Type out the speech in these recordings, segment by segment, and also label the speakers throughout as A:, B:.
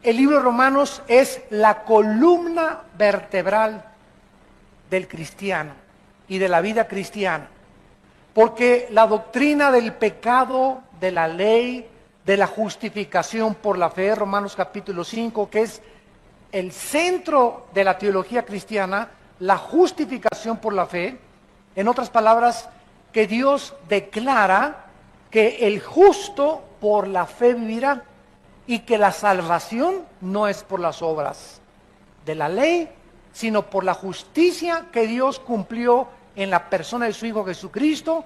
A: el libro de Romanos es la columna vertebral del cristiano y de la vida cristiana. Porque la doctrina del pecado, de la ley, de la justificación por la fe, Romanos capítulo 5, que es el centro de la teología cristiana, la justificación por la fe, en otras palabras, que Dios declara que el justo por la fe vivirá y que la salvación no es por las obras de la ley, sino por la justicia que Dios cumplió en la persona de su Hijo Jesucristo,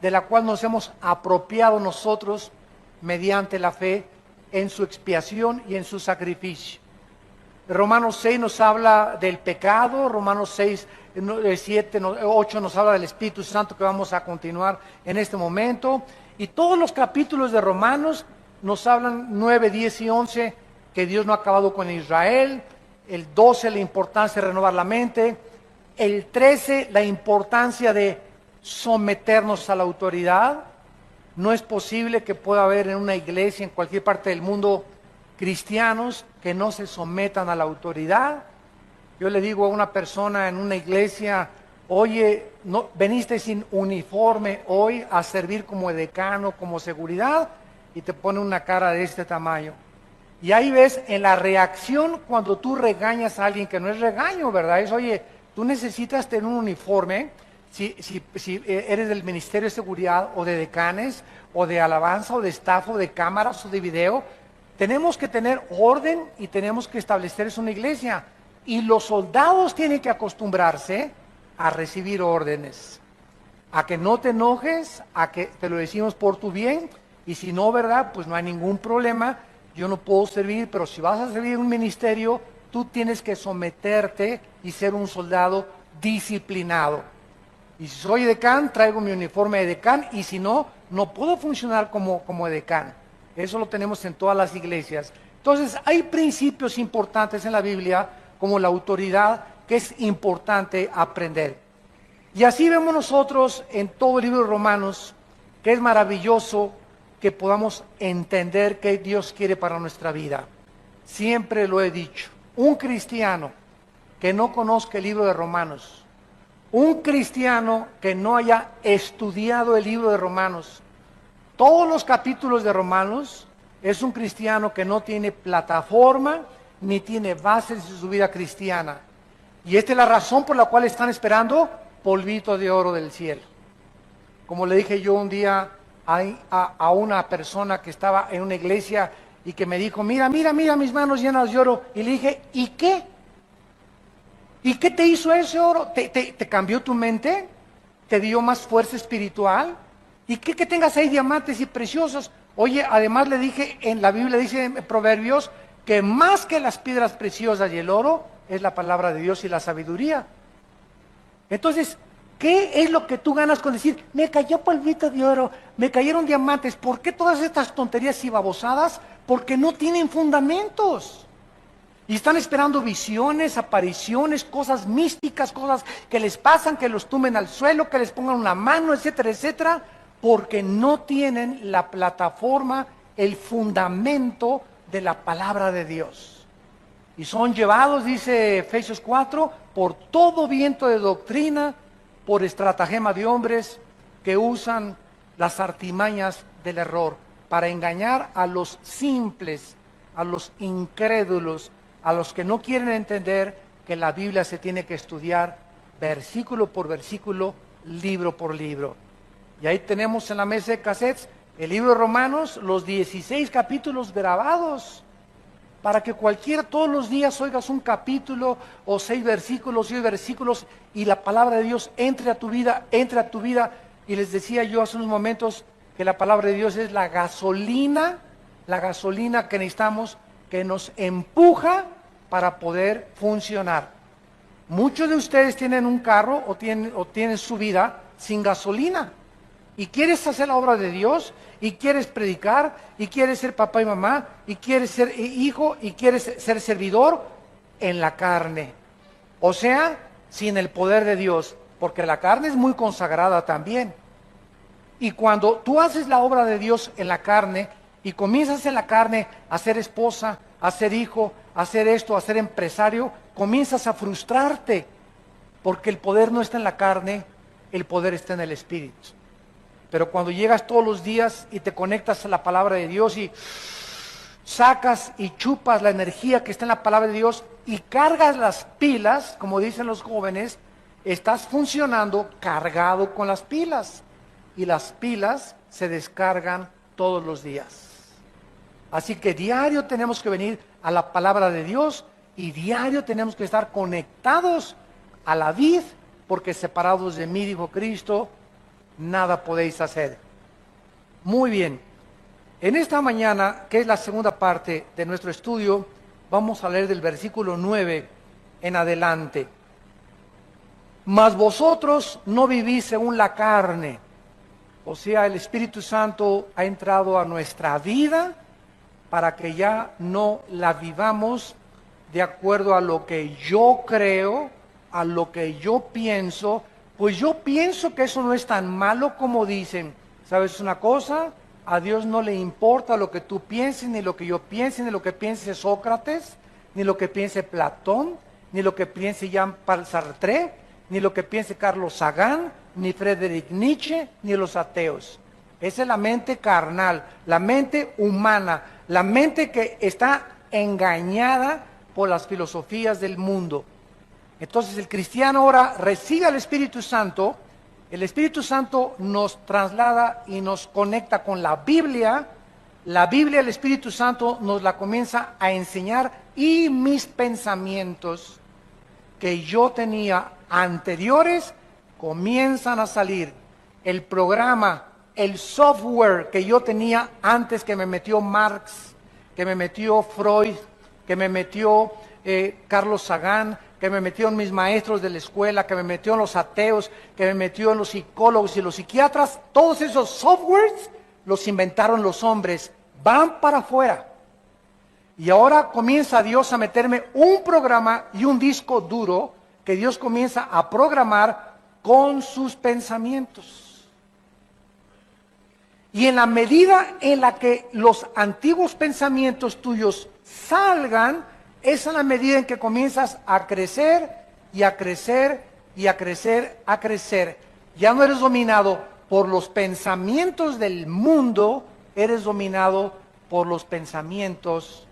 A: de la cual nos hemos apropiado nosotros mediante la fe en su expiación y en su sacrificio. Romanos 6 nos habla del pecado, Romanos 6, 7, 8 nos habla del Espíritu Santo, que vamos a continuar en este momento, y todos los capítulos de Romanos nos hablan 9, 10 y 11 que Dios no ha acabado con Israel, el 12 la importancia de renovar la mente, el 13 la importancia de someternos a la autoridad. No es posible que pueda haber en una iglesia en cualquier parte del mundo cristianos que no se sometan a la autoridad. Yo le digo a una persona en una iglesia, oye, no, veniste sin uniforme hoy a servir como edecano, como seguridad, y te pone una cara de este tamaño. Y ahí ves en la reacción cuando tú regañas a alguien, que no es regaño, ¿verdad? Es, oye, tú necesitas tener un uniforme, si eres del Ministerio de Seguridad o de decanes, o de alabanza, o de staff, o de cámaras, o de video, tenemos que tener orden y tenemos que establecer eso en una iglesia. Y los soldados tienen que acostumbrarse a recibir órdenes, a que no te enojes, a que te lo decimos por tu bien, y si no, ¿verdad? Pues no hay ningún problema, yo no puedo servir, pero si vas a servir en un ministerio, tú tienes que someterte y ser un soldado disciplinado. Y si soy edecán, traigo mi uniforme de edecán, y si no, no puedo funcionar como edecán. Eso lo tenemos en todas las iglesias. Entonces, hay principios importantes en la Biblia, como la autoridad, que es importante aprender. Y así vemos nosotros en todo el libro de Romanos, que es maravilloso que podamos entender qué Dios quiere para nuestra vida. Siempre lo he dicho, un cristiano que no conozca el libro de Romanos, un cristiano que no haya estudiado el libro de Romanos, todos los capítulos de Romanos, es un cristiano que no tiene plataforma ni tiene bases en su vida cristiana. Y esta es la razón por la cual están esperando polvito de oro del cielo. Como le dije yo un día a una persona que estaba en una iglesia y que me dijo, mira mis manos llenas de oro. Y le dije, ¿y qué? ¿Y qué te hizo ese oro? ¿Te cambió tu mente? ¿Te dio más fuerza espiritual? ¿Y qué que tengas ahí diamantes y preciosos? Oye, además le dije, en la Biblia dice en Proverbios, que más que las piedras preciosas y el oro, es la palabra de Dios y la sabiduría. Entonces, ¿qué es lo que tú ganas con decir, me cayó polvito de oro, me cayeron diamantes? ¿Por qué todas estas tonterías y babosadas? Porque no tienen fundamentos. Y están esperando visiones, apariciones, cosas místicas, cosas que les pasan, que los tumben al suelo, que les pongan una mano, etcétera, etcétera, porque no tienen la plataforma, el fundamento de la palabra de Dios. Y son llevados, dice Efesios 4, por todo viento de doctrina, por estratagema de hombres que usan las artimañas del error para engañar a los simples, a los incrédulos, a los que no quieren entender que la Biblia se tiene que estudiar versículo por versículo, libro por libro. Y ahí tenemos en la mesa de cassettes el libro de Romanos, los 16 capítulos grabados, para que cualquiera todos los días oigas un capítulo o 6 versículos y la palabra de Dios entre a tu vida. Y les decía yo hace unos momentos que la palabra de Dios es la gasolina que necesitamos, que nos empuja para poder funcionar. Muchos de ustedes tienen un carro o tienen su vida sin gasolina. Y quieres hacer la obra de Dios, y quieres predicar, y quieres ser papá y mamá, y quieres ser hijo, y quieres ser servidor en la carne. O sea, sin el poder de Dios, porque la carne es muy consagrada también. Y cuando tú haces la obra de Dios en la carne, y comienzas en la carne a ser esposa, a ser hijo, a ser esto, a ser empresario, comienzas a frustrarte, porque el poder no está en la carne, el poder está en el Espíritu. Pero cuando llegas todos los días y te conectas a la palabra de Dios y sacas y chupas la energía que está en la palabra de Dios y cargas las pilas, como dicen los jóvenes, estás funcionando cargado con las pilas. Y las pilas se descargan todos los días. Así que diario tenemos que venir a la palabra de Dios y diario tenemos que estar conectados a la vid, porque separados de mí, dijo Cristo, nada podéis hacer. Muy bien. En esta mañana, que es la segunda parte de nuestro estudio, vamos a leer del versículo 9 en adelante. Mas vosotros no vivís según la carne. O sea, el Espíritu Santo ha entrado a nuestra vida para que ya no la vivamos de acuerdo a lo que yo creo, a lo que yo pienso. Pues yo pienso que eso no es tan malo como dicen. ¿Sabes una cosa? A Dios no le importa lo que tú pienses, ni lo que yo piense, ni lo que piense Sócrates, ni lo que piense Platón, ni lo que piense Jean-Paul Sartre, ni lo que piense Carlos Sagan, ni Friedrich Nietzsche, ni los ateos. Esa es la mente carnal, la mente humana, la mente que está engañada por las filosofías del mundo. Entonces el cristiano ahora recibe al Espíritu Santo. El Espíritu Santo nos traslada y nos conecta con la Biblia. La Biblia, el Espíritu Santo nos la comienza a enseñar y mis pensamientos que yo tenía anteriores comienzan a salir. El programa, el software que yo tenía antes, que me metió Marx, que me metió Freud, que me metió Carlos Sagan, que me metió en mis maestros de la escuela, que me metió en los ateos, que me metió en los psicólogos y los psiquiatras, todos esos softwares los inventaron los hombres, van para afuera. Y ahora comienza Dios a meterme un programa y un disco duro que Dios comienza a programar con sus pensamientos. Y en la medida en la que los antiguos pensamientos tuyos salgan, esa es la medida en que comienzas a crecer y a crecer y a crecer, a crecer. Ya no eres dominado por los pensamientos del mundo, eres dominado por los pensamientos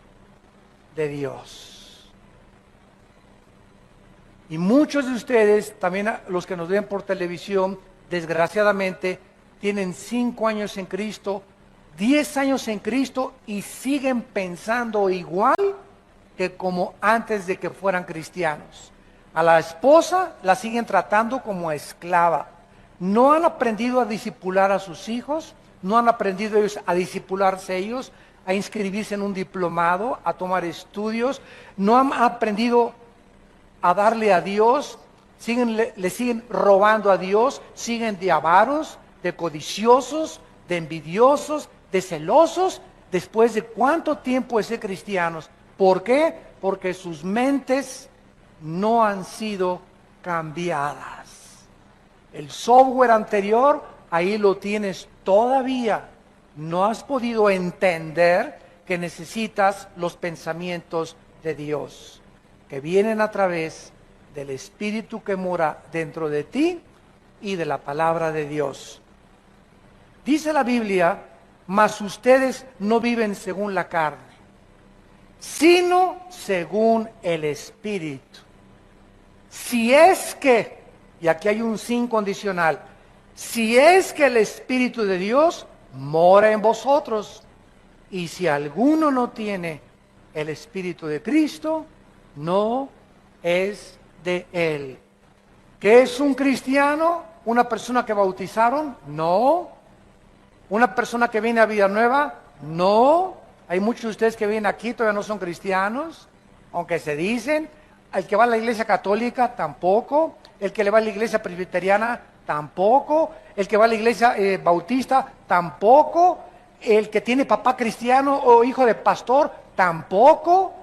A: de Dios. Y muchos de ustedes, también los que nos ven por televisión, desgraciadamente, tienen 5 años en Cristo, 10 años en Cristo y siguen pensando igual que como antes de que fueran cristianos. A la esposa la siguen tratando como esclava. No han aprendido a discipular a sus hijos, no han aprendido ellos a discipularse ellos, a inscribirse en un diplomado, a tomar estudios, no han aprendido a darle a Dios, le siguen robando a Dios, siguen de avaros, de codiciosos, de envidiosos, de celosos, después de cuánto tiempo de ser cristianos. ¿Por qué? Porque sus mentes no han sido cambiadas. El software anterior, ahí lo tienes todavía. No has podido entender que necesitas los pensamientos de Dios, que vienen a través del Espíritu que mora dentro de ti y de la palabra de Dios. Dice la Biblia, mas ustedes no viven según la carne, sino según el Espíritu. Si es que, y aquí hay un sin condicional, si es que el Espíritu de Dios mora en vosotros, y si alguno no tiene el Espíritu de Cristo, no es de Él. ¿Qué es un cristiano? ¿Una persona que bautizaron? No. ¿Una persona que viene a vida nueva? No. Hay muchos de ustedes que vienen aquí, todavía no son cristianos, aunque se dicen. El que va a la iglesia católica, tampoco. El que le va a la iglesia presbiteriana, tampoco. El que va a la iglesia bautista, tampoco. El que tiene papá cristiano o hijo de pastor, tampoco.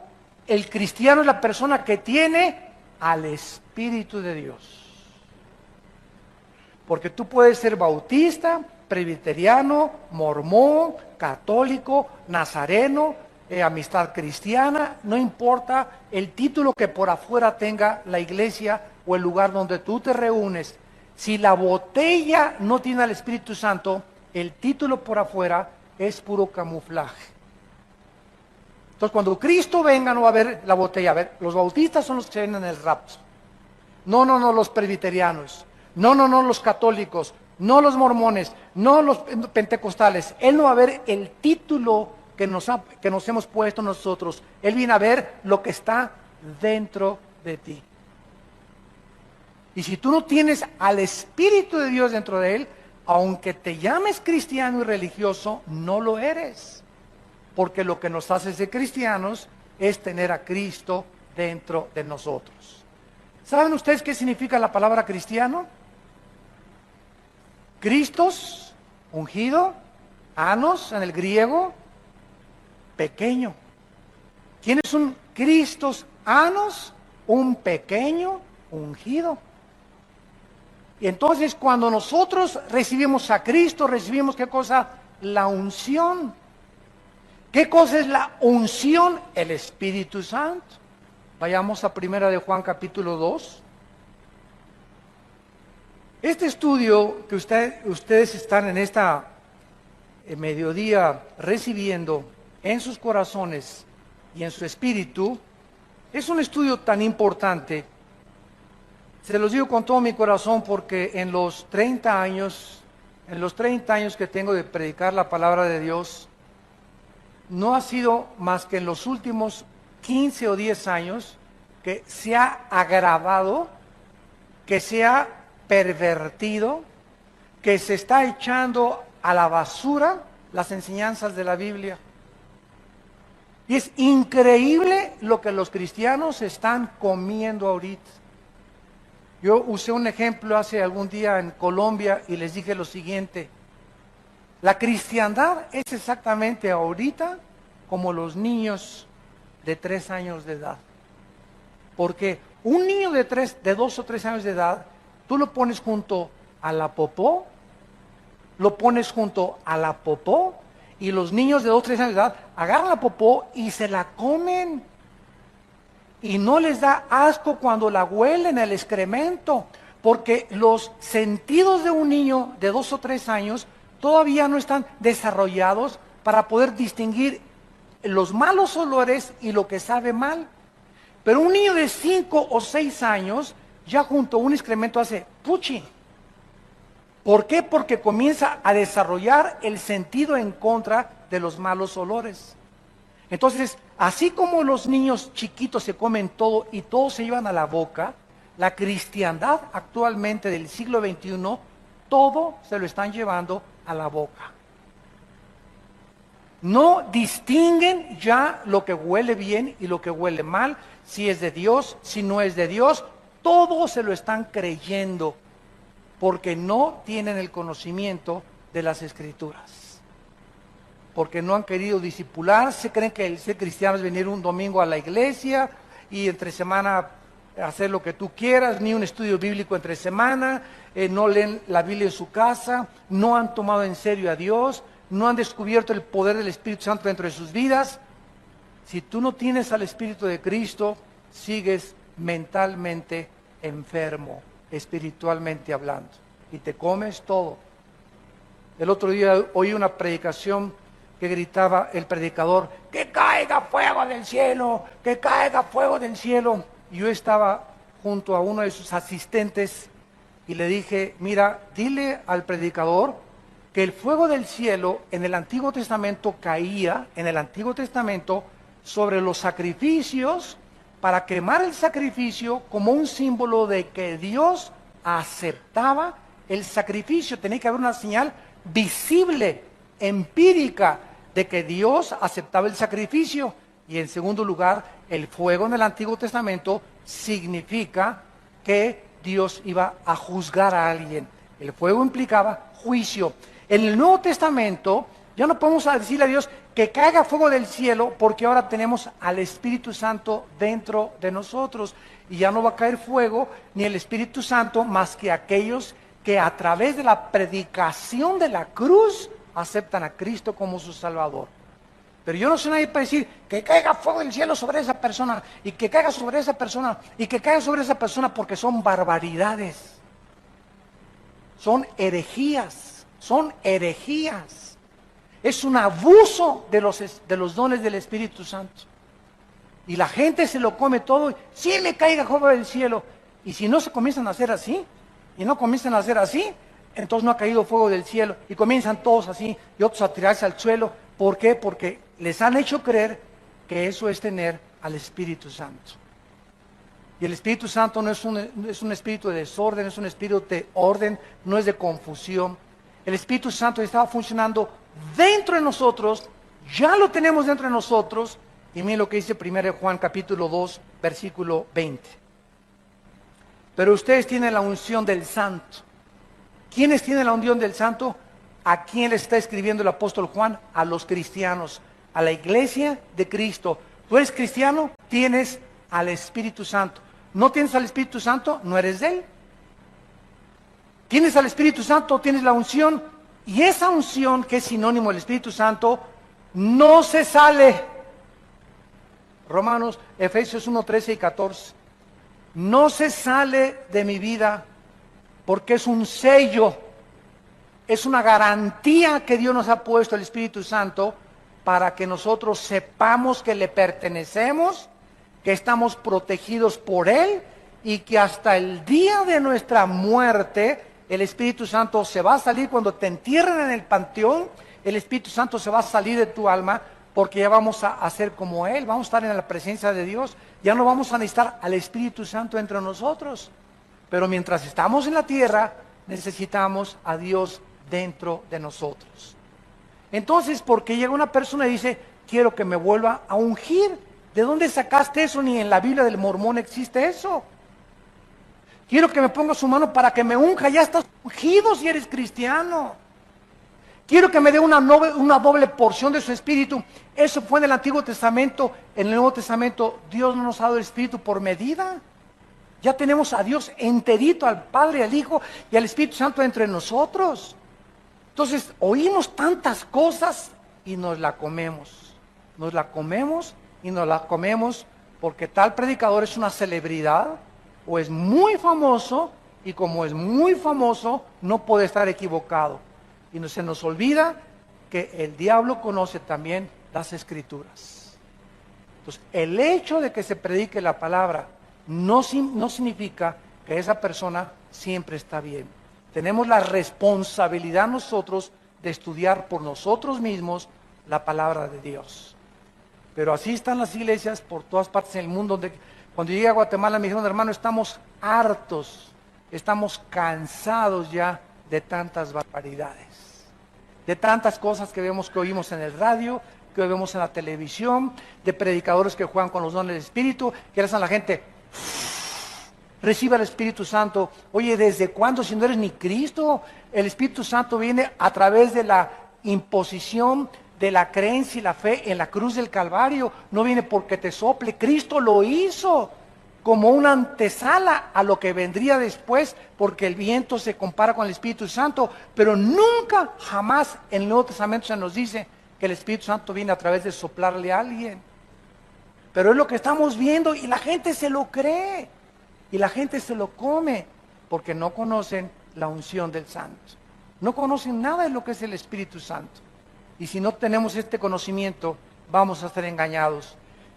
A: El cristiano es la persona que tiene al Espíritu de Dios. Porque tú puedes ser bautista, presbiteriano, mormón, católico, nazareno, amistad cristiana, no importa el título que por afuera tenga la iglesia o el lugar donde tú te reúnes. Si la botella no tiene al Espíritu Santo, el título por afuera es puro camuflaje. Entonces, cuando Cristo venga, no va a haber la botella. A ver, los bautistas son los que se ven en el rapto. No, los presbiterianos. No, los católicos. No los mormones. No los pentecostales. Él no va a ver el título que nos hemos puesto nosotros. Él viene a ver lo que está dentro de ti. Y si tú no tienes al Espíritu de Dios dentro de él, aunque te llames cristiano y religioso, no lo eres. Porque lo que nos hace ser cristianos es tener a Cristo dentro de nosotros. ¿Saben ustedes qué significa la palabra cristiano? Cristos, ungido, anos en el griego, pequeño. ¿Quién es un Cristos anos? Un pequeño ungido. Y entonces cuando nosotros recibimos a Cristo, recibimos ¿qué cosa? La unción. ¿Qué cosa es la unción? El Espíritu Santo. Vayamos a 1 de Juan capítulo 2. Este estudio que ustedes están en esta mediodía recibiendo en sus corazones y en su espíritu, es un estudio tan importante. Se los digo con todo mi corazón porque en los 30 años que tengo de predicar la palabra de Dios, no ha sido más que en los últimos 15 o 10 años que se ha agravado, que se ha pervertido, que se está echando a la basura las enseñanzas de la Biblia. Y es increíble lo que los cristianos están comiendo ahorita. Yo usé un ejemplo hace algún día en Colombia y les dije lo siguiente: la cristiandad es exactamente ahorita como los niños de 3 años de edad. Porque un niño de 2 o 3 años de edad, tú lo pones junto a la popó, y los niños de 2 o 3 años de edad agarran la popó y se la comen. Y no les da asco cuando la huelen el excremento, porque los sentidos de un niño de 2 o 3 años todavía no están desarrollados para poder distinguir los malos olores y lo que sabe mal. Pero un niño de 5 o 6 años ya junto a un excremento hace puchi. ¿Por qué? Porque comienza a desarrollar el sentido en contra de los malos olores. Entonces, así como los niños chiquitos se comen todo y todo se llevan a la boca, la cristiandad actualmente del siglo XXI, todo se lo están llevando a la boca. No distinguen ya lo que huele bien y lo que huele mal, si es de Dios, si no es de Dios, todo se lo están creyendo, porque no tienen el conocimiento de las Escrituras. Porque no han querido discipularse, creen que el ser cristiano es venir un domingo a la iglesia y entre semana hacer lo que tú quieras, ni un estudio bíblico entre semana, no leen la Biblia en su casa, no han tomado en serio a Dios, no han descubierto el poder del Espíritu Santo dentro de sus vidas. Si tú no tienes al Espíritu de Cristo, sigues mentalmente enfermo, espiritualmente hablando, y te comes todo. El otro día oí una predicación que gritaba el predicador: ¡que caiga fuego del cielo! ¡Que caiga fuego del cielo! Y yo estaba junto a uno de sus asistentes y le dije: mira, dile al predicador que el fuego del cielo en el Antiguo Testamento caía, en el Antiguo Testamento, sobre los sacrificios, para quemar el sacrificio como un símbolo de que Dios aceptaba el sacrificio. Tenía que haber una señal visible, empírica, de que Dios aceptaba el sacrificio. Y en segundo lugar, el fuego en el Antiguo Testamento significa que Dios iba a juzgar a alguien. El fuego implicaba juicio. En el Nuevo Testamento ya no podemos decirle a Dios que caiga fuego del cielo, porque ahora tenemos al Espíritu Santo dentro de nosotros, y ya no va a caer fuego ni el Espíritu Santo más que aquellos que a través de la predicación de la cruz aceptan a Cristo como su Salvador. Pero yo no soy nadie para decir que caiga fuego del cielo sobre esa persona, y que caiga sobre esa persona, y que caiga sobre esa persona, porque son barbaridades. Son herejías, son herejías. Es un abuso de los dones del Espíritu Santo. Y la gente se lo come todo, sí me caiga fuego del cielo. Y si no se comienzan a hacer así, y no comienzan a hacer así, entonces no ha caído fuego del cielo. Y comienzan todos así, y otros a tirarse al suelo. ¿Por qué? Porque les han hecho creer que eso es tener al Espíritu Santo. Y el Espíritu Santo no es un espíritu de desorden, es un espíritu de orden, no es de confusión. El Espíritu Santo estaba funcionando dentro de nosotros, ya lo tenemos dentro de nosotros. Y miren lo que dice 1 Juan capítulo 2, versículo 20. Pero ustedes tienen la unción del Santo. ¿Quiénes tienen la unción del Santo? ¿A quién le está escribiendo el apóstol Juan? A los cristianos, a la iglesia de Cristo. ¿Tú eres cristiano? Tienes al Espíritu Santo. ¿No tienes al Espíritu Santo? No eres de Él. Tienes al Espíritu Santo, tienes la unción. Y esa unción, que es sinónimo del Espíritu Santo, no se sale. Romanos, Efesios 1, 13 y 14. No se sale de mi vida porque es un sello, es una garantía que Dios nos ha puesto el Espíritu Santo para que nosotros sepamos que le pertenecemos, que estamos protegidos por Él y que hasta el día de nuestra muerte el Espíritu Santo se va a salir. Cuando te entierren en el panteón, el Espíritu Santo se va a salir de tu alma, porque ya vamos a ser como Él, vamos a estar en la presencia de Dios, ya no vamos a necesitar al Espíritu Santo entre nosotros. Pero mientras estamos en la tierra, necesitamos a Dios dentro de nosotros. Entonces, porque llega una persona y dice, quiero que me vuelva a ungir. ¿De dónde sacaste eso? Ni en la Biblia del Mormón existe eso. Quiero que me ponga su mano para que me unja. Ya estás ungido si eres cristiano. Quiero que me dé una doble porción de su Espíritu. Eso fue en el Antiguo Testamento. En el Nuevo Testamento, Dios no nos ha dado el Espíritu por medida. Ya tenemos a Dios enterito, al Padre, al Hijo y al Espíritu Santo entre nosotros. Entonces, oímos tantas cosas y nos la comemos. Nos la comemos y nos la comemos porque tal predicador es una celebridad o es muy famoso, y como es muy famoso, no puede estar equivocado. Y se nos olvida que el diablo conoce también las Escrituras. Entonces, el hecho de que se predique la palabra no significa que esa persona siempre está bien. Tenemos la responsabilidad nosotros de estudiar por nosotros mismos la palabra de Dios. Pero así están las iglesias por todas partes en el mundo. Cuando llegué a Guatemala me dijeron, hermano, estamos hartos, estamos cansados ya de tantas barbaridades, de tantas cosas que oímos en el radio, que vemos en la televisión, de predicadores que juegan con los dones del Espíritu, que le hacen a la gente, reciba el Espíritu Santo. Oye, ¿desde cuándo? Si no eres ni Cristo. El Espíritu Santo viene a través de la imposición de la creencia y la fe en la cruz del Calvario. No viene porque te sople. Cristo lo hizo como una antesala a lo que vendría después, porque el viento se compara con el Espíritu Santo, pero nunca, jamás en el Nuevo Testamento se nos dice que el Espíritu Santo viene a través de soplarle a alguien. Pero es lo que estamos viendo y la gente se lo cree y la gente se lo come porque no conocen la unción del Santo. No conocen nada de lo que es el Espíritu Santo. Y si no tenemos este conocimiento, vamos a ser engañados.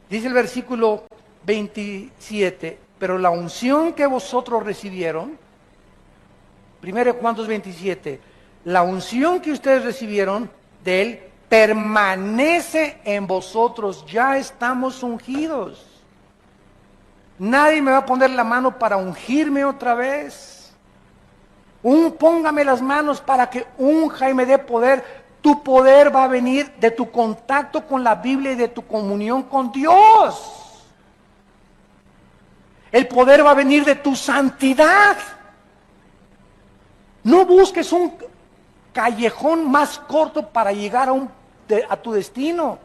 A: Dice el versículo 27, pero la unción que vosotros recibieron, 1 Juan 2:27, la unción que ustedes recibieron de Él permanece en vosotros, ya estamos ungidos. Nadie me va a poner la mano para ungirme otra vez. Póngame las manos para que unja y me dé poder. Tu poder va a venir de tu contacto con la Biblia y de tu comunión con Dios. El poder va a venir de tu santidad. No busques un callejón más corto para llegar a tu destino.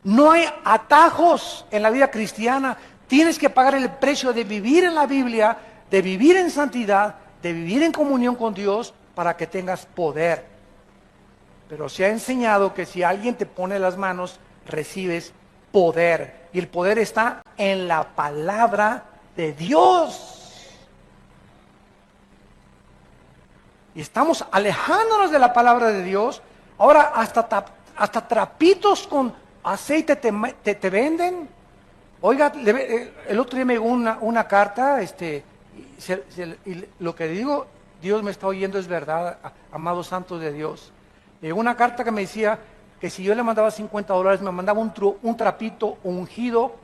A: No hay atajos en la vida cristiana. Tienes que pagar el precio de vivir en la Biblia, de vivir en santidad, de vivir en comunión con Dios para que tengas poder. Pero se ha enseñado que si alguien te pone las manos, recibes poder. Y el poder está en la palabra de Dios. Y estamos alejándonos de la palabra de Dios. Ahora hasta trapitos con aceite te venden. Oiga, el otro día me llegó una carta, y lo que digo, Dios me está oyendo, es verdad, amados santos de Dios. Me llegó una carta que me decía que si yo le mandaba $50, me mandaba un trapito ungido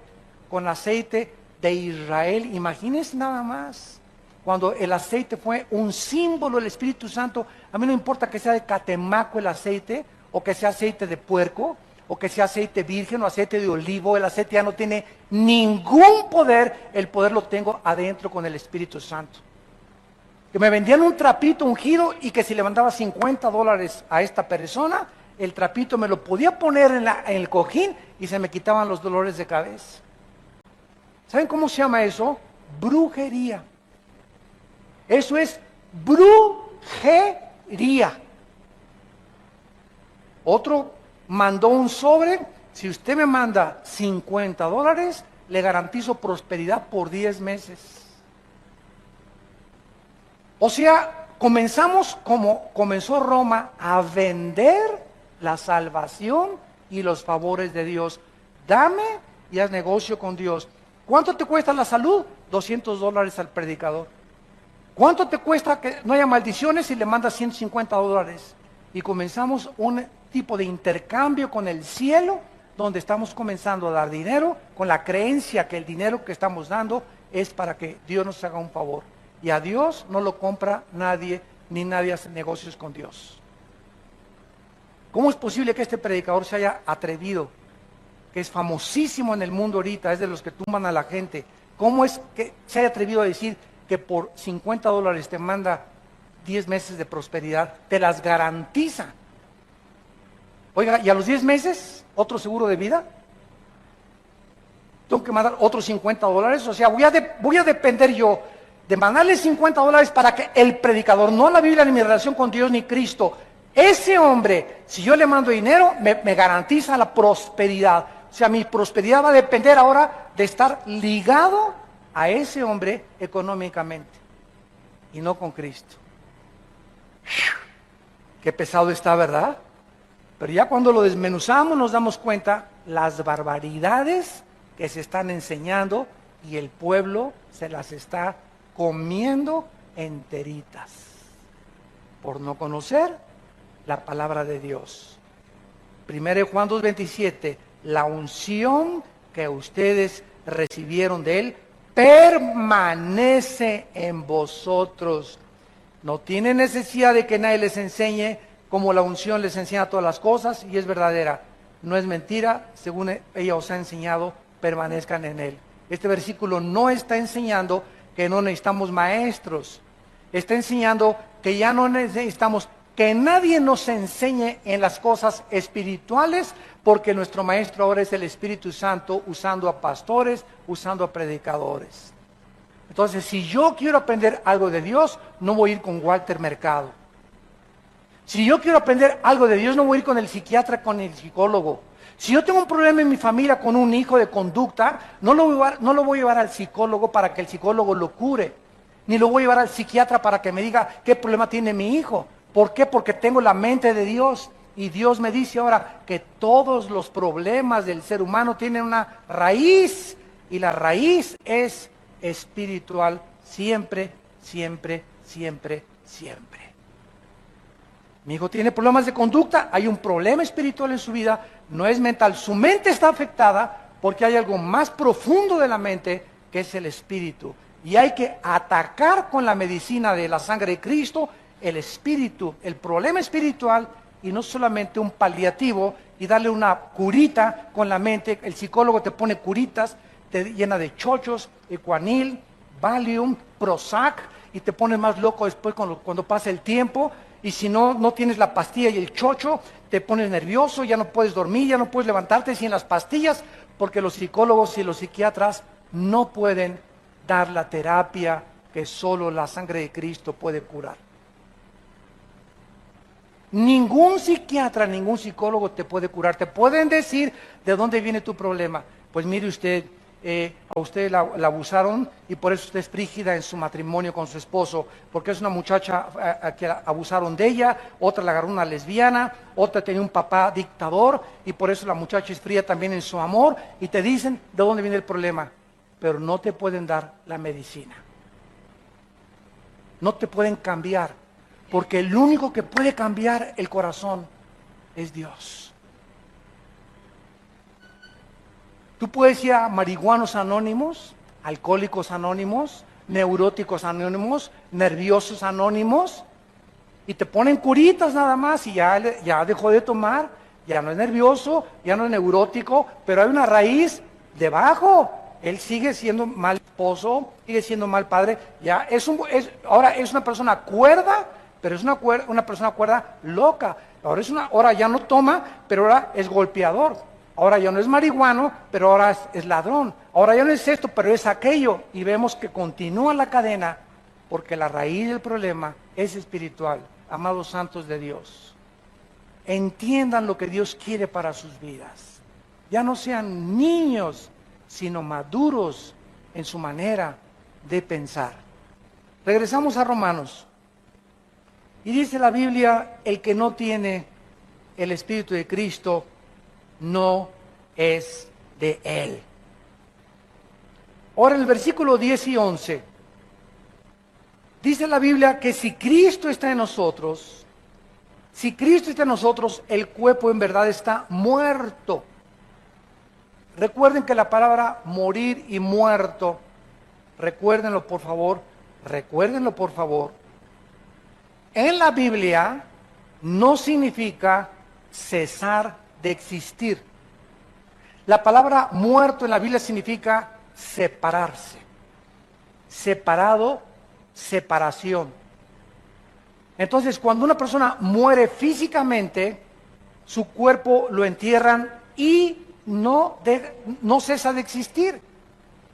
A: con aceite de Israel. Imagínense nada más. Cuando el aceite fue un símbolo del Espíritu Santo, a mí no importa que sea de catemaco el aceite, o que sea aceite de puerco, o que sea aceite virgen o aceite de olivo, el aceite ya no tiene ningún poder, el poder lo tengo adentro con el Espíritu Santo. Que me vendían un trapito ungido y que si le mandaba $50 a esta persona, el trapito me lo podía poner en el cojín y se me quitaban los dolores de cabeza. ¿Saben cómo se llama eso? Brujería. Eso es brujería. Otro mandó un sobre: si usted me manda $50, le garantizo prosperidad por 10 meses. O sea, comenzamos como comenzó Roma a vender la salvación y los favores de Dios. Dame y haz negocio con Dios. ¿Cuánto te cuesta la salud? $200 al predicador. ¿Cuánto te cuesta que no haya maldiciones si le mandas $150? Y comenzamos un tipo de intercambio con el cielo, donde estamos comenzando a dar dinero, con la creencia que el dinero que estamos dando es para que Dios nos haga un favor. Y a Dios no lo compra nadie, ni nadie hace negocios con Dios. ¿Cómo es posible que este predicador se haya atrevido, que es famosísimo en el mundo ahorita, es de los que tumban a la gente? ¿Cómo es que se haya atrevido a decir que por $50 te manda 10 meses de prosperidad? Te las garantiza. Oiga, ¿y a los 10 meses otro seguro de vida? Tengo que mandar otros $50. O sea, voy a depender yo de mandarle $50 para que el predicador, no la Biblia, ni mi relación con Dios ni Cristo, ese hombre, si yo le mando dinero, me garantiza la prosperidad. O sea, mi prosperidad va a depender ahora de estar ligado a ese hombre económicamente y no con Cristo. Qué pesado está, ¿verdad? Pero ya cuando lo desmenuzamos nos damos cuenta las barbaridades que se están enseñando y el pueblo se las está comiendo enteritas por no conocer la palabra de Dios. 1 Juan 2:27, la unción que ustedes recibieron de Él permanece en vosotros. No tiene necesidad de que nadie les enseñe, como la unción les enseña todas las cosas, y es verdadera, no es mentira, según ella os ha enseñado, permanezcan en Él. Este versículo no está enseñando que no necesitamos maestros, está enseñando que ya no necesitamos que nadie nos enseñe en las cosas espirituales, porque nuestro maestro ahora es el Espíritu Santo, usando a pastores, usando a predicadores. Entonces, si yo quiero aprender algo de Dios, no voy a ir con Walter Mercado. Si yo quiero aprender algo de Dios, no voy a ir con el psiquiatra, con el psicólogo. Si yo tengo un problema en mi familia con un hijo de conducta, no lo voy a llevar al psicólogo para que el psicólogo lo cure, ni lo voy a llevar al psiquiatra para que me diga qué problema tiene mi hijo. ¿Por qué? Porque tengo la mente de Dios, y Dios me dice ahora que todos los problemas del ser humano tienen una raíz, y la raíz es espiritual, siempre, siempre, siempre, siempre. Mi hijo tiene problemas de conducta, hay un problema espiritual en su vida, no es mental, su mente está afectada porque hay algo más profundo de la mente, que es el espíritu, y hay que atacar con la medicina de la sangre de Cristo el espíritu, el problema espiritual, y no solamente un paliativo y darle una curita con la mente. El psicólogo te pone curitas, te llena de chochos, Equanil, Valium, Prozac, y te pones más loco después cuando pasa el tiempo. Y si no tienes la pastilla y el chocho, te pones nervioso, ya no puedes dormir, ya no puedes levantarte sin las pastillas, porque los psicólogos y los psiquiatras no pueden dar la terapia que solo la sangre de Cristo puede curar. Ningún psiquiatra, ningún psicólogo te puede curar. Te pueden decir de dónde viene tu problema. Pues mire usted, a usted la abusaron y por eso usted es frígida en su matrimonio con su esposo, porque es una muchacha a que abusaron de ella, otra la agarró una lesbiana, otra tenía un papá dictador y por eso la muchacha es fría también en su amor, y te dicen de dónde viene el problema, pero no te pueden dar la medicina. No te pueden cambiar, porque el único que puede cambiar el corazón es Dios. Tú puedes ir a marihuanos anónimos, alcohólicos anónimos, neuróticos anónimos, nerviosos anónimos, y te ponen curitas nada más y ya dejó de tomar, ya no es nervioso, ya no es neurótico, pero hay una raíz debajo. Él sigue siendo mal esposo, sigue siendo mal padre, ahora es una persona cuerda, pero es una persona cuerda loca. Ahora ya no toma, pero ahora es golpeador. Ahora ya no es marihuano, pero ahora es ladrón. Ahora ya no es esto, pero es aquello. Y vemos que continúa la cadena, porque la raíz del problema es espiritual. Amados santos de Dios, entiendan lo que Dios quiere para sus vidas. Ya no sean niños, sino maduros en su manera de pensar. Regresamos a Romanos. Y dice la Biblia, el que no tiene el Espíritu de Cristo, no es de Él. Ahora en el versículo 10 y 11, dice la Biblia que si Cristo está en nosotros, el cuerpo en verdad está muerto. Recuerden que la palabra morir y muerto, recuérdenlo por favor, en la Biblia no significa cesar de existir. La palabra muerto en la Biblia significa separarse. Separado, separación. Entonces, cuando una persona muere físicamente, su cuerpo lo entierran y no cesa de existir.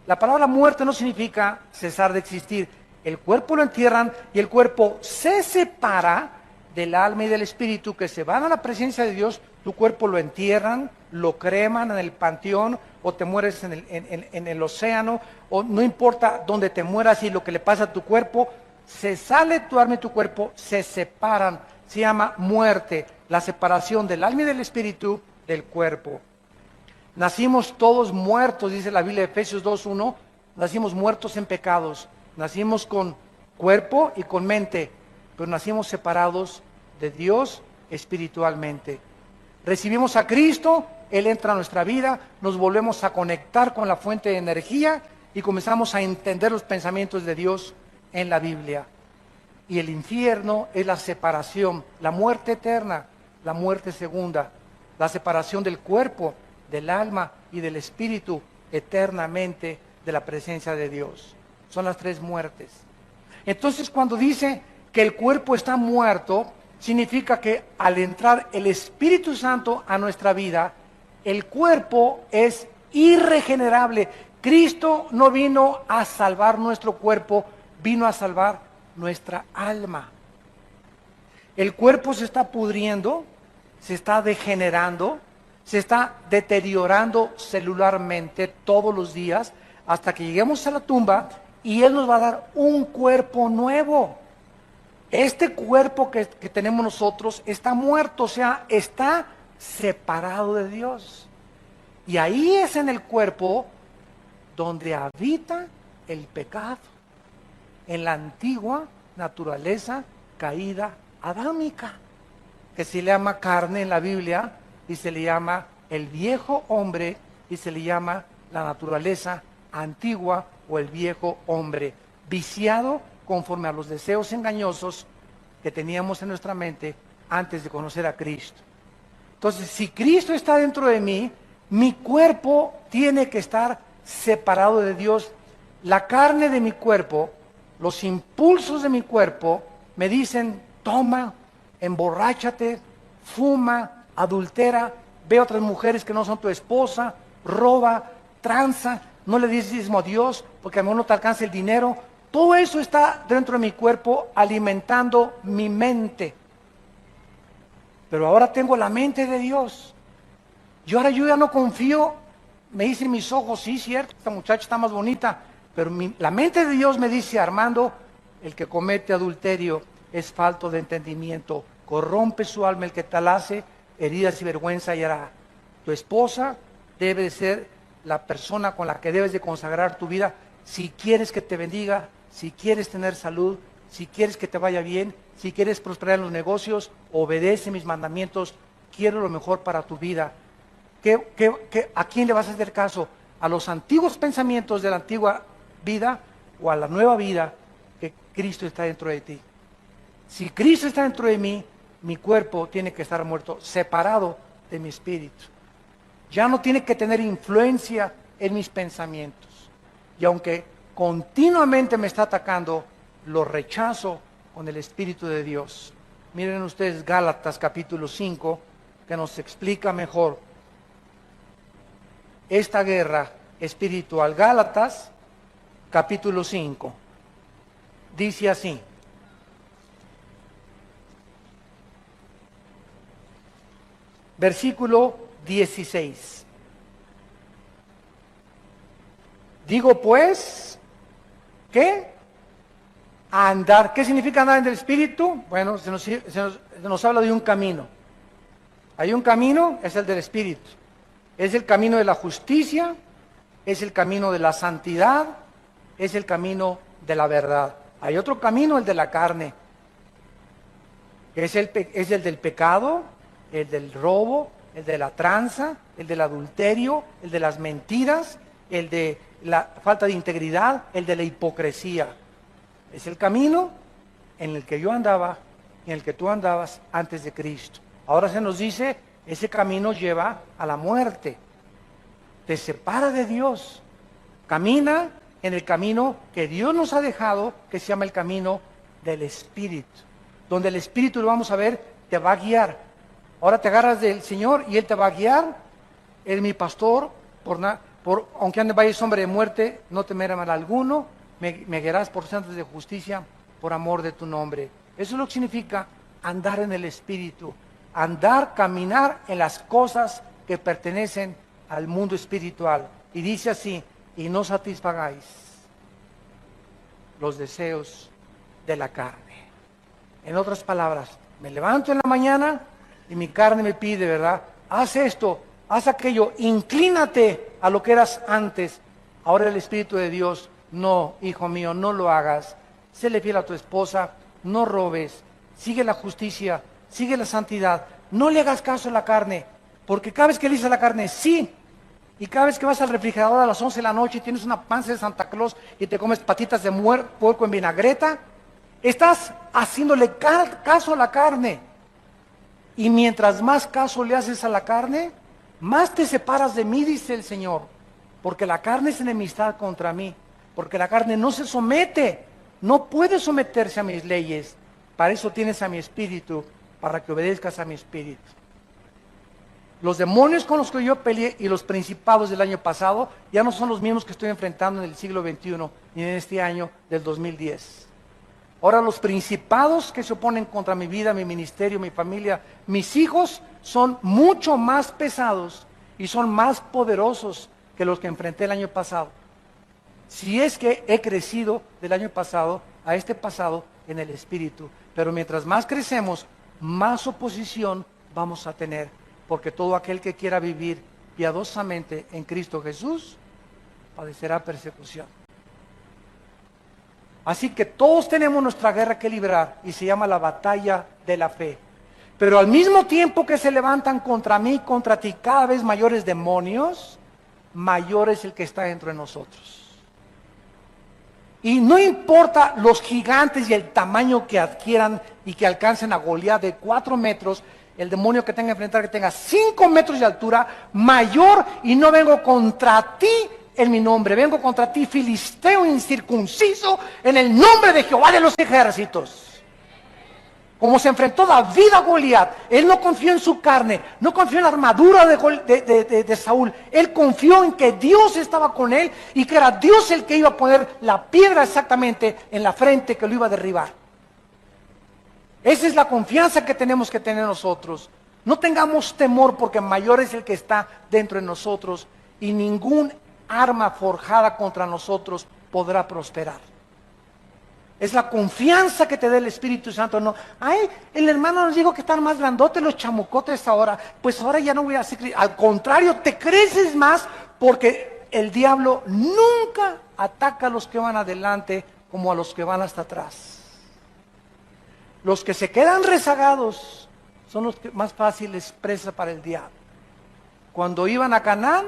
A: La palabra muerte no significa cesar de existir. El cuerpo lo entierran y el cuerpo se separa del alma y del espíritu, que se van a la presencia de Dios. Tu cuerpo lo entierran, lo creman en el panteón, o te mueres en el océano, o no importa dónde te mueras y lo que le pasa a tu cuerpo, se sale tu alma y tu cuerpo, se separan. Se llama muerte, la separación del alma y del espíritu del cuerpo. Nacimos todos muertos, dice la Biblia de Efesios 2:1, nacimos muertos en pecados, nacimos con cuerpo y con mente, pero nacimos separados de Dios espiritualmente. Recibimos a Cristo, Él entra a nuestra vida, nos volvemos a conectar con la fuente de energía y comenzamos a entender los pensamientos de Dios en la Biblia. Y el infierno es la separación, la muerte eterna, la muerte segunda, la separación del cuerpo, del alma y del espíritu eternamente de la presencia de Dios. Son las tres muertes. Entonces, cuando dice que el cuerpo está muerto, significa que al entrar el Espíritu Santo a nuestra vida, el cuerpo es irregenerable. Cristo no vino a salvar nuestro cuerpo, vino a salvar nuestra alma. El cuerpo se está pudriendo, se está degenerando, se está deteriorando celularmente todos los días hasta que lleguemos a la tumba y Él nos va a dar un cuerpo nuevo. Este cuerpo que tenemos nosotros está muerto, o sea, está separado de Dios. Y ahí es en el cuerpo donde habita el pecado, en la antigua naturaleza caída adámica, que se le llama carne en la Biblia, y se le llama el viejo hombre, y se le llama la naturaleza antigua o el viejo hombre, viciado conforme a los deseos engañosos que teníamos en nuestra mente antes de conocer a Cristo. Entonces, si Cristo está dentro de mí, mi cuerpo tiene que estar separado de Dios. La carne de mi cuerpo, los impulsos de mi cuerpo me dicen: toma, emborráchate, fuma, adultera, ve a otras mujeres que no son tu esposa, roba, tranza, no le dices diezmo a Dios porque a lo mejor no te alcanza el dinero. todo eso está dentro de mi cuerpo alimentando mi mente. Pero ahora tengo la mente de Dios. Yo ya no confío, me dicen mis ojos, sí, cierto, esta muchacha está más bonita, pero la mente de Dios me dice, Armando, el que comete adulterio es falto de entendimiento, corrompe su alma el que tal hace, heridas y vergüenza hallará. Tu esposa debe de ser la persona con la que debes de consagrar tu vida, si quieres que te bendiga, si quieres tener salud, si quieres que te vaya bien, si quieres prosperar en los negocios, obedece mis mandamientos, quiero lo mejor para tu vida. ¿A quién le vas a hacer caso? ¿A los antiguos pensamientos de la antigua vida o a la nueva vida que Cristo está dentro de ti? Si Cristo está dentro de mí, mi cuerpo tiene que estar muerto, separado de mi espíritu. Ya no tiene que tener influencia en mis pensamientos. Y aunque continuamente me está atacando, lo rechazo con el Espíritu de Dios. Miren ustedes Gálatas capítulo 5, que nos explica mejor esta guerra espiritual. Gálatas capítulo 5 dice así: versículo 16. Digo pues, ¿qué? Andar. ¿Qué significa andar en el Espíritu? Bueno, se nos habla de un camino. Hay un camino, es el del Espíritu. Es el camino de la justicia, es el camino de la santidad, es el camino de la verdad. Hay otro camino, el de la carne. Es el del pecado, el del robo, el de la tranza, el del adulterio, el de las mentiras, el de la falta de integridad, el de la hipocresía. Es el camino en el que yo andaba y en el que tú andabas antes de Cristo. Ahora se nos dice, ese camino lleva a la muerte. Te separa de Dios. Camina en el camino que Dios nos ha dejado, que se llama el camino del Espíritu. Donde el Espíritu, lo vamos a ver, te va a guiar. Ahora te agarras del Señor y Él te va a guiar. Él es mi pastor, aunque ande en valle de sombra de muerte, no temeré mal alguno. Me guiarás por sendas de justicia, por amor de tu nombre. Eso es lo que significa andar en el Espíritu. Andar, caminar en las cosas que pertenecen al mundo espiritual. Y dice así: y no satisfagáis los deseos de la carne. En otras palabras, me levanto en la mañana y mi carne me pide, ¿verdad? Haz esto, haz aquello, inclínate a lo que eras antes. Ahora el Espíritu de Dios: no, hijo mío, no lo hagas. Séle fiel a tu esposa, no robes, sigue la justicia, sigue la santidad. No le hagas caso a la carne, porque cada vez que le dices a la carne sí, y cada vez que vas al refrigerador a las 11 de la noche y tienes una panza de Santa Claus y te comes patitas de puerco en vinagreta, estás haciéndole caso a la carne. Y mientras más caso le haces a la carne, más te separas de mí, dice el Señor. Porque la carne es enemistad contra mí. Porque la carne no se somete, no puede someterse a mis leyes. Para eso tienes a mi espíritu, para que obedezcas a mi espíritu. Los demonios con los que yo peleé y los principados del año pasado ya no son los mismos que estoy enfrentando en el siglo XXI y en este año del 2010. Ahora los principados que se oponen contra mi vida, mi ministerio, mi familia, mis hijos, son mucho más pesados y son más poderosos que los que enfrenté el año pasado. Si es que he crecido del año pasado a este pasado en el espíritu. Pero mientras más crecemos, más oposición vamos a tener. Porque todo aquel que quiera vivir piadosamente en Cristo Jesús, padecerá persecución. Así que todos tenemos nuestra guerra que librar y se llama la batalla de la fe. Pero al mismo tiempo que se levantan contra mí, contra ti, cada vez mayores demonios, mayor es el que está dentro de nosotros. Y no importa los gigantes y el tamaño que adquieran y que alcancen a Goliat de 4 metros, el demonio que tenga que enfrentar, que tenga 5 metros de altura, mayor, y no vengo contra ti en mi nombre, vengo contra ti, filisteo incircunciso, en el nombre de Jehová de los ejércitos. Como se enfrentó David a Goliat, él no confió en su carne, no confió en la armadura de Saúl. Él confió en que Dios estaba con él y que era Dios el que iba a poner la piedra exactamente en la frente que lo iba a derribar. Esa es la confianza que tenemos que tener nosotros. No tengamos temor porque mayor es el que está dentro de nosotros y ningún arma forjada contra nosotros podrá prosperar. Es la confianza que te da el Espíritu Santo. No, ay, el hermano nos dijo que están más grandotes los chamucotes ahora. Pues ahora ya no voy a hacer. Al contrario, te creces más porque el diablo nunca ataca a los que van adelante como a los que van hasta atrás. Los que se quedan rezagados son los que más fáciles presa para el diablo. Cuando iban a Canaán,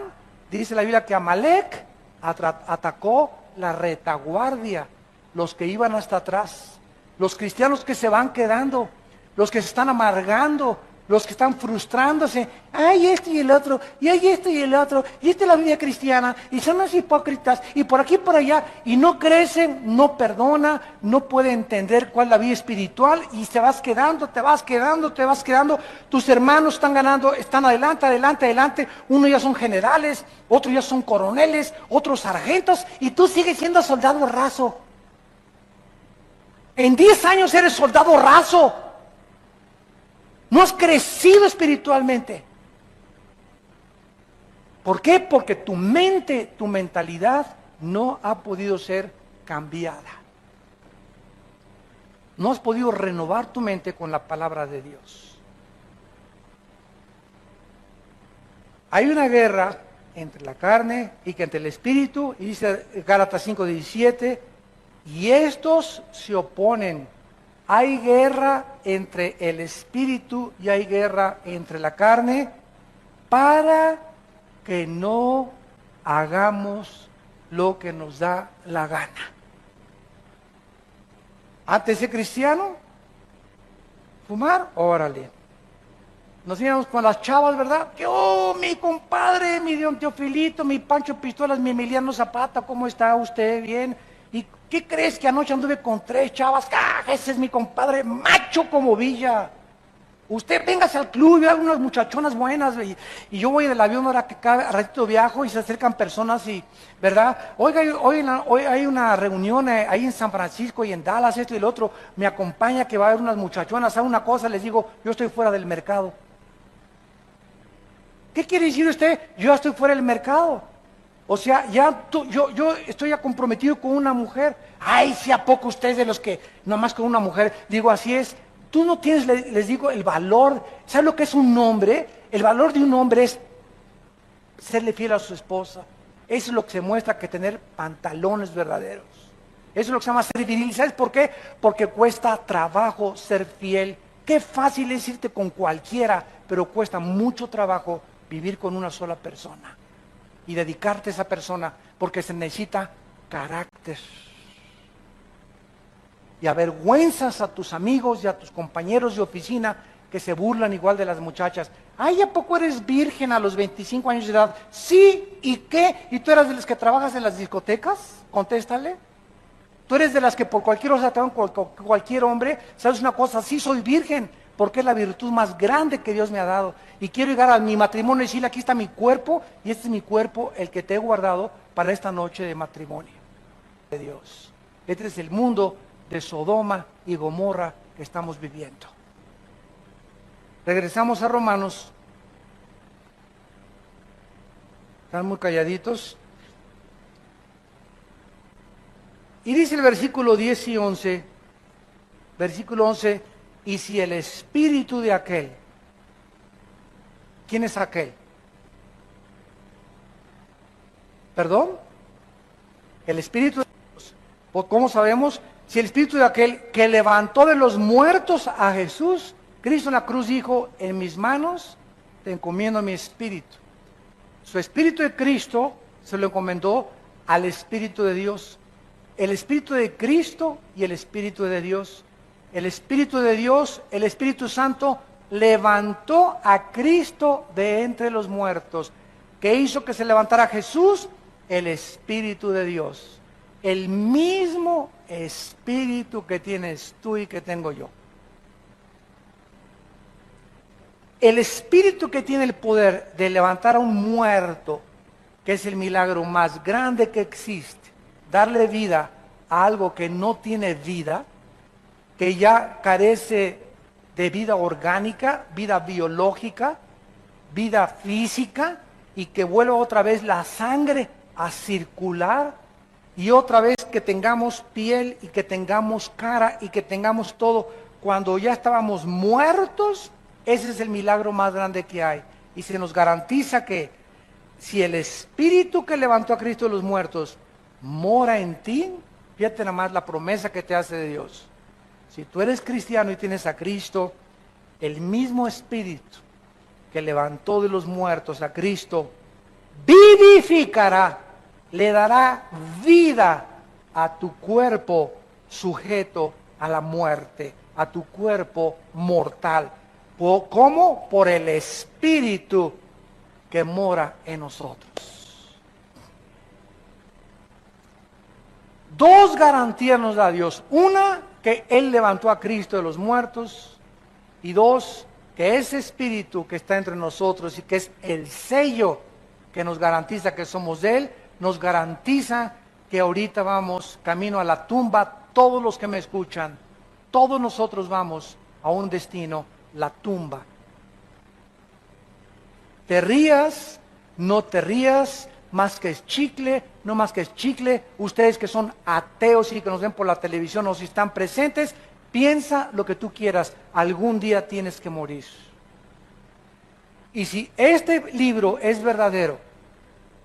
A: dice la Biblia que Amalek atacó la retaguardia. Los que iban hasta atrás, los cristianos que se van quedando, los que se están amargando, los que están frustrándose, ay esto y el otro, y hay esto y el otro, y esta es la vida cristiana, y son los hipócritas, y por aquí y por allá, y no crecen, no perdona, no puede entender cuál es la vida espiritual, y te vas quedando, tus hermanos están ganando, están adelante, unos ya son generales, otros ya son coroneles, otros sargentos, y tú sigues siendo soldado raso. En 10 años eres soldado raso. No has crecido espiritualmente. ¿Por qué? Porque tu mente, tu mentalidad no ha podido ser cambiada. No has podido renovar tu mente con la palabra de Dios. Hay una guerra entre la carne y entre el espíritu, y dice Gálatas 5:17, y estos se oponen. Hay guerra entre el espíritu y hay guerra entre la carne para que no hagamos lo que nos da la gana. Antes de cristiano, fumar, órale. Nos íbamos con las chavas, ¿verdad? Yo, mi compadre, mi don Teofilito, mi Pancho Pistolas, mi Emiliano Zapata, ¿cómo está usted? Bien. ¿Y qué crees que anoche anduve con 3 chavas? ¡Ah, ese es mi compadre, macho como Villa! Usted véngase al club, yo hago unas muchachonas buenas, y yo voy del avión ahora que cada ratito viajo y se acercan personas y, ¿verdad? Oiga, hoy hay una reunión ahí en San Francisco y en Dallas, esto y el otro, me acompaña que va a haber unas muchachonas, ¿sabe una cosa? Les digo, yo estoy fuera del mercado. ¿Qué quiere decir usted? Yo ya estoy fuera del mercado. O sea, yo estoy ya comprometido con una mujer. Ay, si a poco ustedes de los que nomás con una mujer. Digo, así es. Tú no tienes, les digo, el valor. ¿Sabes lo que es un hombre? El valor de un hombre es serle fiel a su esposa. Eso es lo que se muestra que tener pantalones verdaderos. Eso es lo que se llama ser viril. ¿Sabes por qué? Porque cuesta trabajo ser fiel. Qué fácil es irte con cualquiera, pero cuesta mucho trabajo vivir con una sola persona y dedicarte a esa persona, porque se necesita carácter. Y avergüenzas a tus amigos y a tus compañeros de oficina que se burlan igual de las muchachas. Ay, ¿a poco eres virgen a los 25 años de edad? Sí, ¿y qué? ¿Y tú eres de las que trabajas en las discotecas? Contéstale. Tú eres de las que por cualquier cosa te van con cualquier hombre. ¿Sabes una cosa? Sí, soy virgen, porque es la virtud más grande que Dios me ha dado. Y quiero llegar a mi matrimonio y decirle, aquí está mi cuerpo, y este es mi cuerpo, el que te he guardado para esta noche de matrimonio de Dios. Este es el mundo de Sodoma y Gomorra que estamos viviendo. Regresamos a Romanos. Están muy calladitos. Y dice el versículo 10 y 11, versículo 11, y si el espíritu de aquel, ¿quién es aquel? ¿Perdón? El espíritu de Dios. ¿Cómo sabemos? Si el espíritu de aquel que levantó de los muertos a Jesús, Cristo en la cruz dijo, en mis manos te encomiendo mi espíritu. Su espíritu de Cristo se lo encomendó al Espíritu de Dios. El Espíritu de Cristo y el Espíritu de Dios. El Espíritu de Dios, el Espíritu Santo, levantó a Cristo de entre los muertos. ¿Qué hizo que se levantara Jesús? El Espíritu de Dios. El mismo Espíritu que tienes tú y que tengo yo. El espíritu que tiene el poder de levantar a un muerto, que es el milagro más grande que existe, darle vida a algo que no tiene vida, que ya carece de vida orgánica, vida biológica, vida física, y que vuelva otra vez la sangre a circular, y otra vez que tengamos piel y que tengamos cara y que tengamos todo, cuando ya estábamos muertos. Ese es el milagro más grande que hay. Y se nos garantiza que si el espíritu que levantó a Cristo de los muertos mora en ti, fíjate nada más la promesa que te hace de Dios. Si tú eres cristiano y tienes a Cristo, el mismo espíritu que levantó de los muertos a Cristo, vivificará, le dará vida a tu cuerpo sujeto a la muerte, a tu cuerpo mortal. ¿Cómo? Por el espíritu que mora en nosotros. Dos garantías nos da Dios. Una, que Él levantó a Cristo de los muertos. Y dos, que ese espíritu que está entre nosotros y que es el sello que nos garantiza que somos de Él, nos garantiza que ahorita vamos camino a la tumba. Todos los que me escuchan, todos nosotros vamos a un destino, la tumba. Te rías, no te rías, más que es chicle, no más que es chicle. Ustedes que son ateos y que nos ven por la televisión o si están presentes, piensa lo que tú quieras, algún día tienes que morir. Y si este libro es verdadero,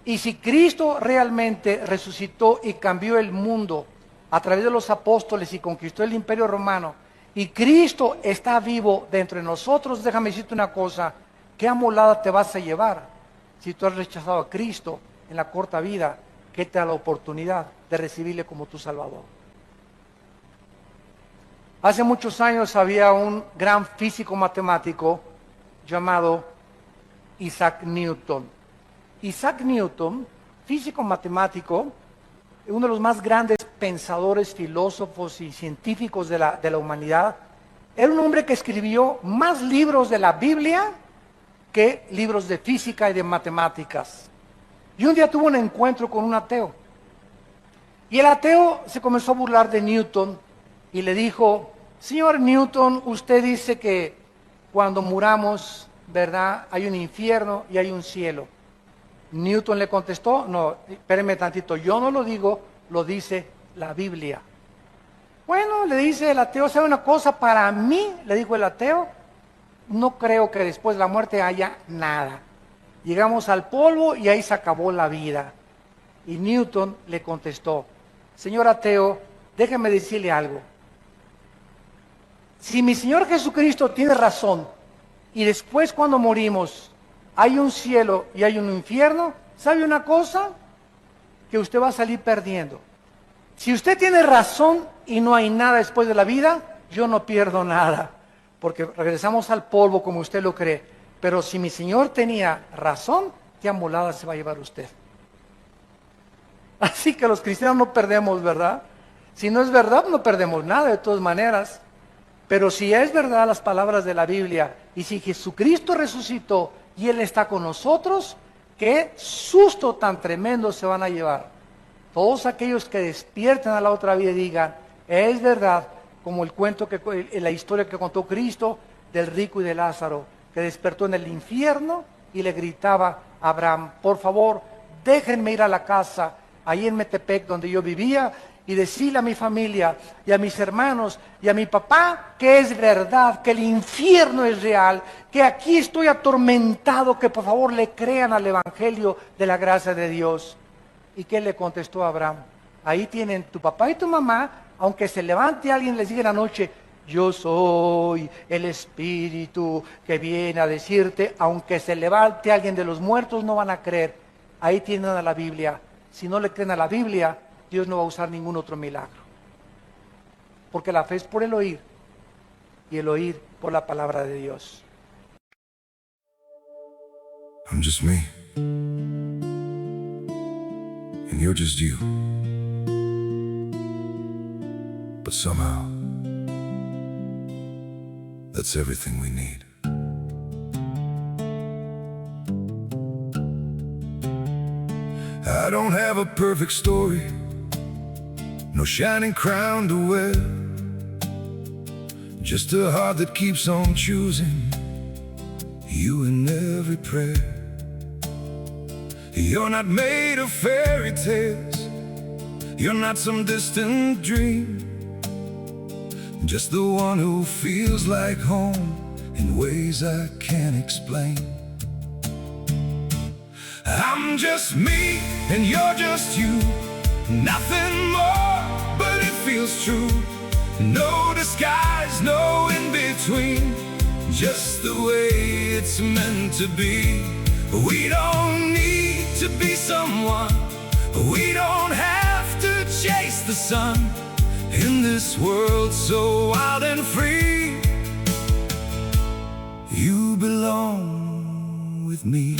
A: y si Cristo realmente resucitó y cambió el mundo a través de los apóstoles y conquistó el imperio romano, y Cristo está vivo dentro de nosotros, déjame decirte una cosa, ¿qué amolada te vas a llevar si tú has rechazado a Cristo en la corta vida que te da la oportunidad de recibirle como tu Salvador? Hace muchos años había un gran físico matemático llamado Isaac Newton. Isaac Newton, físico matemático, uno de los más grandes pensadores, filósofos y científicos de la humanidad, era un hombre que escribió más libros de la Biblia que libros de física y de matemáticas. Y un día tuvo un encuentro con un ateo. Y el ateo se comenzó a burlar de Newton y le dijo: señor Newton, usted dice que cuando muramos, ¿verdad?, hay un infierno y hay un cielo. Newton le contestó: no, espéreme tantito, yo no lo digo, lo dice la Biblia. Bueno, le dice el ateo, ¿sabe una cosa? Para mí, le dijo el ateo, no creo que después de la muerte haya nada. Llegamos al polvo y ahí se acabó la vida. Y Newton le contestó: señor ateo, déjeme decirle algo. Si mi Señor Jesucristo tiene razón, y después cuando morimos hay un cielo y hay un infierno, ¿sabe una cosa? Que usted va a salir perdiendo. Si usted tiene razón y no hay nada después de la vida, yo no pierdo nada, porque regresamos al polvo como usted lo cree. Pero si mi Señor tenía razón, qué amolada se va a llevar usted. Así que los cristianos no perdemos, ¿verdad? Si no es verdad, no perdemos nada de todas maneras. Pero si es verdad las palabras de la Biblia, y si Jesucristo resucitó y Él está con nosotros, qué susto tan tremendo se van a llevar. Todos aquellos que despierten a la otra vida y digan: es verdad, como el cuento, la historia que contó Cristo del rico y de Lázaro, que despertó en el infierno y le gritaba a Abraham: por favor, déjenme ir a la casa, ahí en Metepec donde yo vivía, y decirle a mi familia y a mis hermanos y a mi papá que es verdad, que el infierno es real, que aquí estoy atormentado, que por favor le crean al evangelio de la gracia de Dios. ¿Y qué le contestó Abraham? Ahí tienen tu papá y tu mamá, aunque se levante alguien y les diga en la noche: yo soy el espíritu que viene a decirte, aunque se levante alguien de los muertos, no van a creer. Ahí tienen a la Biblia. Si no le creen a la Biblia, Dios no va a usar ningún otro milagro. Porque la fe es por el oír, y el oír por la palabra de Dios.
B: I'm just me, and you're just you. But somehow, that's everything we need. don't have a perfect story, no shining crown to wear, just a heart that keeps on choosing you in every prayer. You're not made of fairy tales, you're not some distant dream, just the one who feels like home in ways I can't explain. I'm just me and you're just you, nothing more, but it feels true. No disguise, no in between, just the way it's meant to be. We don't need to be someone, we don't have to chase the sun. In this world so wild and free, you belong with me.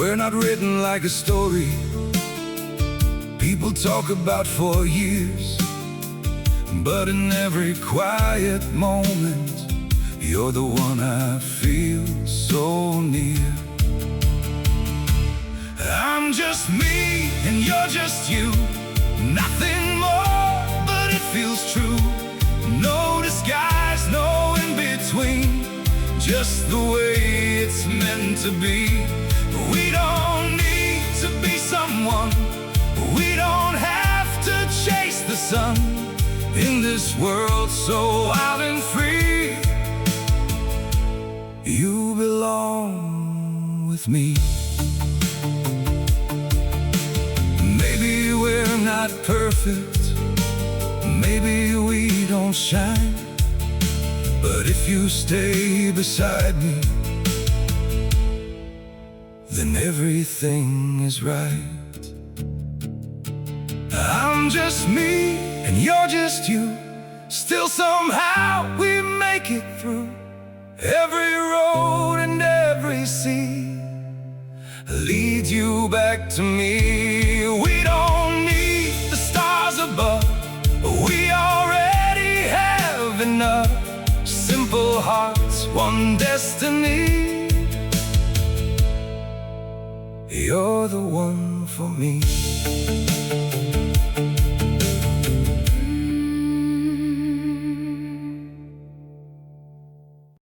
B: We're not written like a story people talk about for years, but in every quiet moment, you're the one I feel so near. I'm just me and you're just you, nothing more, but it feels true. No disguise, no in between, just the way it's meant to be. We don't need to be someone, we don't have to chase the sun. In this world so wild and free, you belong with me. Maybe we're not perfect, maybe we don't shine, but if you stay beside me, then everything is right. I'm just me and you're just you, still somehow we make it through every road and every sea. Lead you back to me. We don't need the stars above, we already have enough. Simple hearts, one destiny. You're the one for me.